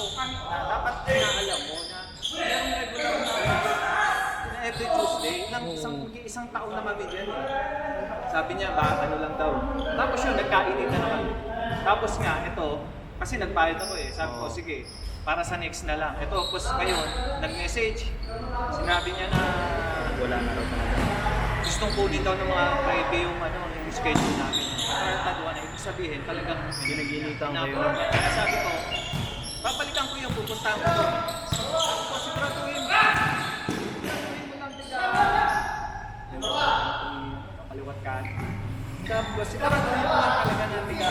ako, kahit na, dapat inaalam mo na merong regular na every Tuesday, isang taon na kami dyan. Sabi niya, ano lang daw. Tapos yun, nagkainit na naman. Tapos nga, ito, kasi nagbayad ako eh. Sabi ko, sige, para sa next na lang. Ito, tapos ngayon, nag-message. Sinabi niya na Wala na raw talaga. gustong kunin daw ng mga private yung schedule namin. Kaya na ibig sabihin, talagang Ginaginitan kayo. Kaya sabi ko, papalitan ko yung pupunta ko doon. Sabi ko, siguraduhin mo lang kaliwat ka. Sabi ko, siguraduhin mo lang talaga na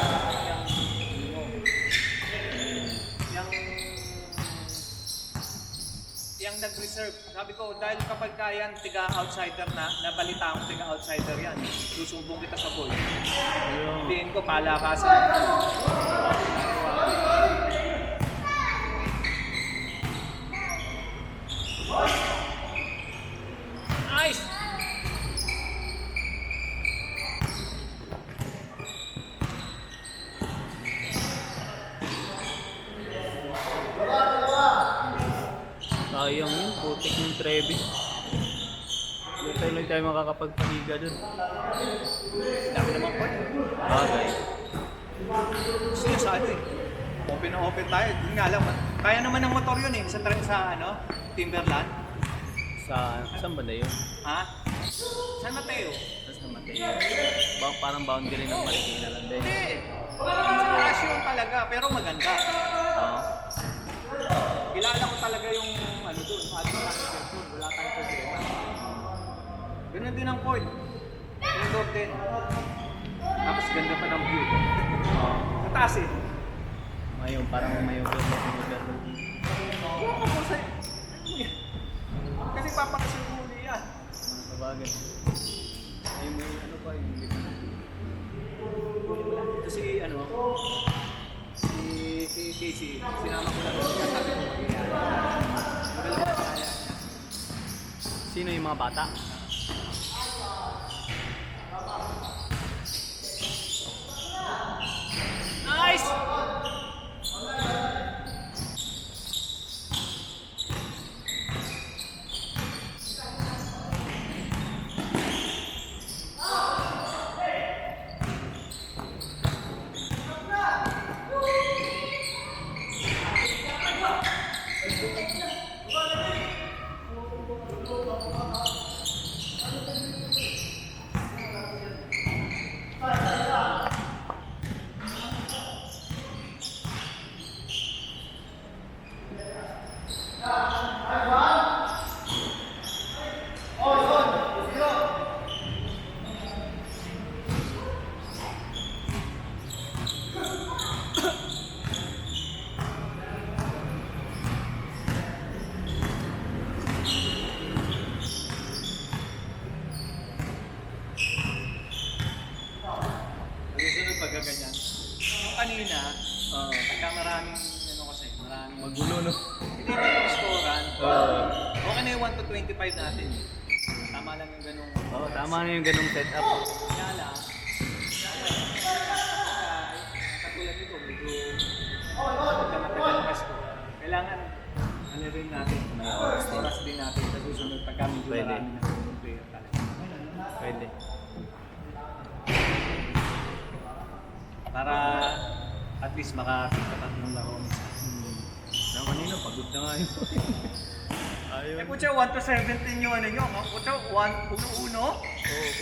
yung nag-reserve. Sabi ko, dahil kapag kayan, tiga-outsider na, nabalita akong tiga-outsider yan. Susumbong kita sa board. Tingin ko, palakasan. Nice! Sayang yun, putik ng Trevi. Hindi tayo makakapagpahiga dun. Dami naman po. Bagay. Gusto niya sa ano eh. Open na open tayo. Yun nga lang. Kaya naman ng motor yun eh. Sa Timberland. Saan ba na yun? Ha? San Mateo? Tapos na Mateo. Parang boundary ng Marikina lang din. Hindi. Sa Passion talaga. Pero maganda. Oo. Kilala ko talaga yung ano doon. Wala tayong problema. Ganun din ang Ford. Indoor din. Tapos ganda pa ng view. Mataas eh. Mayo, parang mayo ko na lugar. Oo, ako sa'yo. Kasi papakasin mo muli yan. Mga sabagay. Ay, may ano pa yung Kasi ano, si Casey, sinama ko lang siya, sabi ko mag-iyan. Magalang na kaya niya. Sino yung mga bata? Nice! Susunod pagka ganyan. Yung kanina, pagka maraming, maraming Magulo, no? hindi na yung scorean. Okay na yung 1 to 25 natin. Tama lang yung ganung. Oo, tama na yung ganung setup. Kaya lang, katulad nito, medyo matagal na ko. Kailangan, ano rin natin, oras din natin sa susunod pagka medyo Pwede. marami na player talaga. Pwede. Para at least makakita ng laro. Na kanina, pagod na nga yun. Ayun. Eh kutsa 1 to 17 yung ano nyo, kutsa 1, 1-1. Wala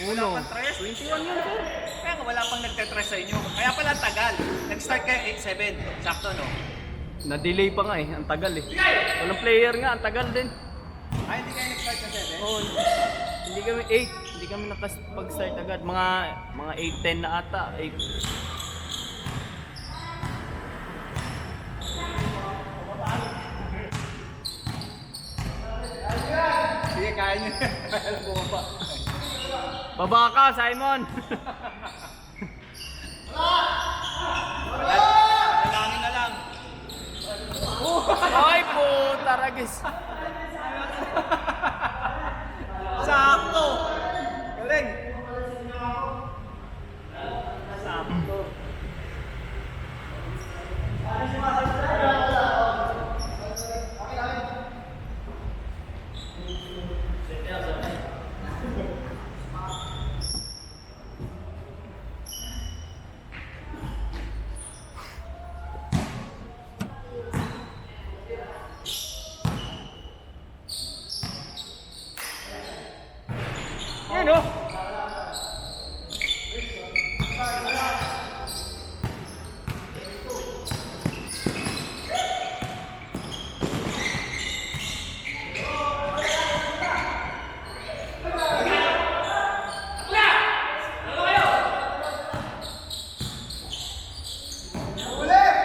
Uno. pang tres. 21 yun, sir. Kaya nga wala pang nagtetres sa inyo. Kaya pala tagal. Nag-start kayo 8-7. Sakto no? Na-delay pa nga eh, ang tagal eh. Walang player nga, ang tagal din. Ay, hindi kayo nag-start na 7? Oo, hindi kami 8. Hindi kami nakapag-start agad. Mga 8-10 na ata. 8. Sige, kaya nyo. Alam ko pa. Baba ka, Simon! Nalangin na lang. Ay po, taragis. Sakto. Galing. Sakto. oh!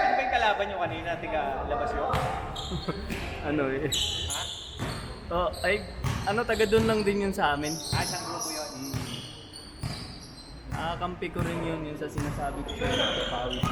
Ano ba yung kalaban nyo kanina? Tiga labas yun? Ano eh. Ha? Oh, ay, ano, taga doon lang din yun sa amin. Ah, isang grupo yun. Nakakampi ko rin yun sa sinasabi ko sa'yo, pawis.